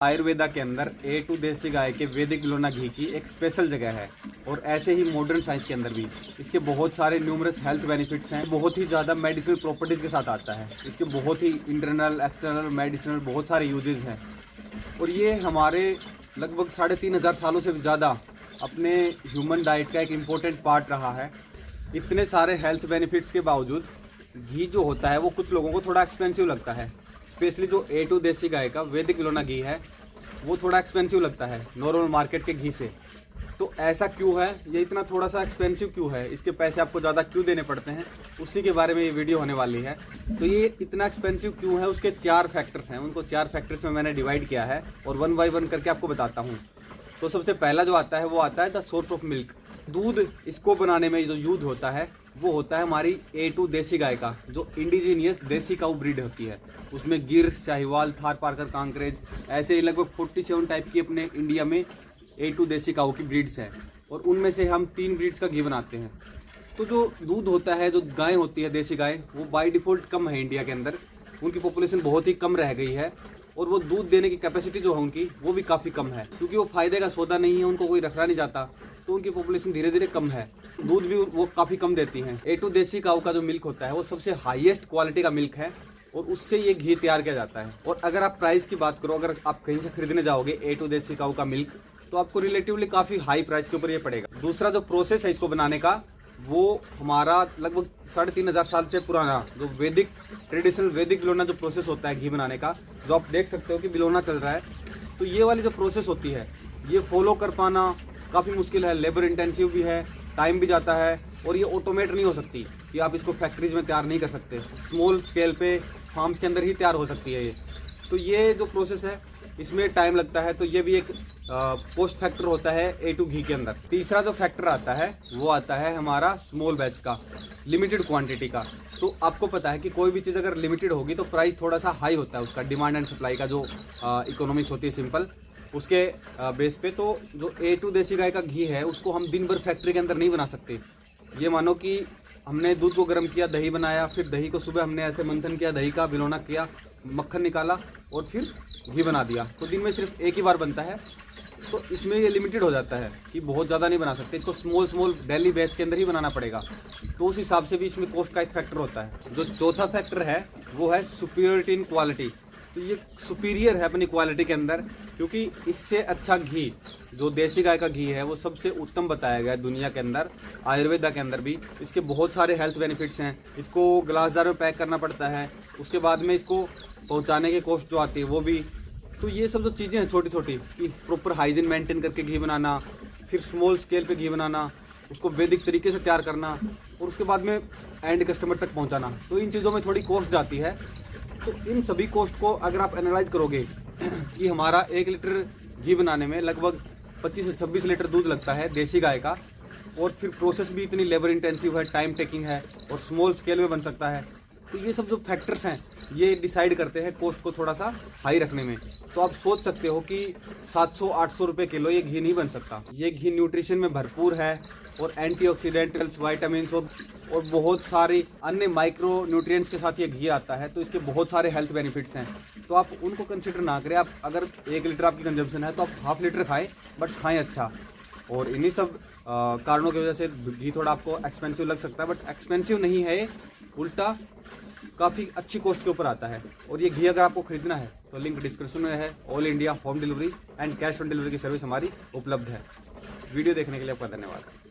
आयुर्वेदा के अंदर A2 देसी गाय के वैदिक बिलोना घी की एक स्पेशल जगह है। और ऐसे ही मॉडर्न साइंस के अंदर भी इसके बहुत सारे न्यूमरस हेल्थ बेनिफिट्स हैं। बहुत ही ज़्यादा मेडिसिनल प्रॉपर्टीज़ के साथ आता है। इसके बहुत ही इंटरनल एक्सटर्नल मेडिसिनल बहुत सारे यूजेस हैं। और ये हमारे लगभग 3500 सालों से ज़्यादा अपने ह्यूमन डाइट का एक इम्पोर्टेंट पार्ट रहा है। इतने सारे हेल्थ बेनिफिट्स के बावजूद घी जो होता है वो कुछ लोगों को थोड़ा एक्सपेंसिव लगता है। स्पेशली जो A2 देसी गाय का वैदिक बिलोना घी है वो थोड़ा एक्सपेंसिव लगता है नॉर्मल मार्केट के घी से। तो ऐसा क्यों है, ये इतना थोड़ा सा एक्सपेंसिव क्यों है, इसके पैसे आपको ज़्यादा क्यों देने पड़ते हैं, उसी के बारे में ये वीडियो होने वाली है। तो ये इतना एक्सपेंसिव क्यों है, उसके 4 फैक्टर्स हैं। उनको 4 फैक्टर्स में मैंने डिवाइड किया है और 1 बाय 1 करके आपको बताता हूँ। तो सबसे पहला जो आता है वो आता है द सोर्स ऑफ मिल्क। दूध इसको बनाने में जो यूज होता है वो होता है हमारी A2 देसी गाय का, जो इंडिजीनियस देसी काऊ ब्रीड होती है। उसमें गिर, शाहीवाल, थार पारकर, कांकरेज, ऐसे ही लगभग 47 टाइप की अपने इंडिया में A2 देसी काऊ की ब्रीड्स हैं। और उनमें से हम 3 ब्रीड्स का घी बनाते हैं। तो जो दूध होता है, जो गाय होती है देसी गाय, वो बाय डिफ़ॉल्ट कम है इंडिया के अंदर। उनकी पॉपुलेशन बहुत ही कम रह गई है और वो दूध देने की कैपेसिटी जो है उनकी वो भी काफ़ी कम है, क्योंकि वो फायदे का सौदा नहीं है, उनको कोई रखना नहीं चाहता। तो उनकी पॉपुलेशन धीरे धीरे कम है, दूध भी वो काफ़ी कम देती हैं। A2 देसी काऊ का जो मिल्क होता है वो सबसे हाईएस्ट क्वालिटी का मिल्क है और उससे ये घी तैयार किया जाता है। और अगर आप प्राइस की बात करो, अगर आप कहीं से खरीदने जाओगे A2 देसी काऊ का मिल्क, तो आपको रिलेटिवली काफ़ी हाई प्राइस के ऊपर ये पड़ेगा। दूसरा जो प्रोसेस है इसको बनाने का, वो हमारा लगभग 3500 साल से पुराना जो वैदिक ट्रेडिशनल वैदिक बिलोना जो प्रोसेस होता है घी बनाने का, जो आप देख सकते हो कि बिलोना चल रहा है, तो ये वाली जो प्रोसेस होती है ये फॉलो कर पाना काफ़ी मुश्किल है, लेबर इंटेंसिव भी है, टाइम भी जाता है। और ये ऑटोमेट नहीं हो सकती कि आप इसको फैक्ट्रीज में तैयार नहीं कर सकते। स्मॉल स्केल पे फार्म्स के अंदर ही तैयार हो सकती है ये। तो ये जो प्रोसेस है इसमें टाइम लगता है, तो ये भी एक पोस्ट फैक्टर होता है A2 घी के अंदर। तीसरा जो फैक्टर आता है वो आता है हमारा स्मॉल बैच का, लिमिटेड क्वांटिटी का। तो आपको पता है कि कोई भी चीज़ अगर लिमिटेड होगी तो प्राइस थोड़ा सा हाई होता है उसका, डिमांड एंड सप्लाई का जो इकोनॉमिक्स होती है सिंपल, उसके बेस पे। तो जो A2 देसी गाय का घी है उसको हम दिन भर फैक्ट्री के अंदर नहीं बना सकते। ये मानो कि हमने दूध को गर्म किया, दही बनाया, फिर दही को सुबह हमने ऐसे मंथन किया, दही का बिलोना किया, मक्खन निकाला और फिर घी बना दिया, तो दिन में सिर्फ एक ही बार बनता है। तो इसमें ये लिमिटेड हो जाता है कि बहुत ज़्यादा नहीं बना सकते, इसको स्मॉल डेली बैच के अंदर ही बनाना पड़ेगा। तो उस हिसाब से भी इसमें कॉस्ट का एक फैक्टर होता है। जो चौथा फैक्टर है वो है सुपीरियरिटी इन क्वालिटी। तो ये सुपीरियर है अपनी क्वालिटी के अंदर, क्योंकि इससे अच्छा घी जो देसी गाय का घी है वो सबसे उत्तम बताया गया है दुनिया के अंदर, आयुर्वेदा के अंदर भी। इसके बहुत सारे हेल्थ बेनिफिट्स हैं। इसको ग्लास जार में पैक करना पड़ता है, उसके बाद में इसको पहुंचाने की कॉस्ट जो आती है वो भी। तो ये सब जो चीज़ें हैं छोटी छोटी, कि प्रॉपर हाइजीन मेंटेन करके घी बनाना, फिर स्मॉल स्केल पे घी बनाना, उसको वैदिक तरीके से तैयार करना और उसके बाद में एंड कस्टमर तक पहुंचाना, तो इन चीज़ों में थोड़ी कॉस्ट जाती है। तो इन सभी कॉस्ट को अगर आप एनालाइज करोगे कि हमारा 1 लीटर घी बनाने में लगभग 25 से 26 लीटर दूध लगता है देसी गाय का, और फिर प्रोसेस भी इतनी लेबर इंटेंसिव है, टाइम टेकिंग है और स्मॉल स्केल में बन सकता है। तो ये सब जो फैक्टर्स हैं ये डिसाइड करते हैं कॉस्ट को थोड़ा सा हाई रखने में। तो आप सोच सकते हो कि 700-800 रुपये किलो ये घी नहीं बन सकता। ये घी न्यूट्रिशन में भरपूर है और एंटीऑक्सीडेंट्स, वाइटामिन और बहुत सारी अन्य माइक्रो न्यूट्रिएंट्स के साथ ये घी आता है। तो इसके बहुत सारे हेल्थ बेनिफिट्स हैं, तो आप उनको कंसिडर ना करें। आप अगर 1 लीटर आपकी कंजम्पशन है तो आप ½ लीटर खाएं, बट खाएं अच्छा। और इन्हीं सब कारणों की वजह से घी थोड़ा आपको एक्सपेंसिव लग सकता है, बट एक्सपेंसिव नहीं है ये, उल्टा काफ़ी अच्छी कॉस्ट के ऊपर आता है। और ये घी अगर आपको खरीदना है तो लिंक डिस्क्रिप्शन में है। All India home delivery and cash on delivery की सर्विस हमारी उपलब्ध है। वीडियो देखने के लिए आपका धन्यवाद।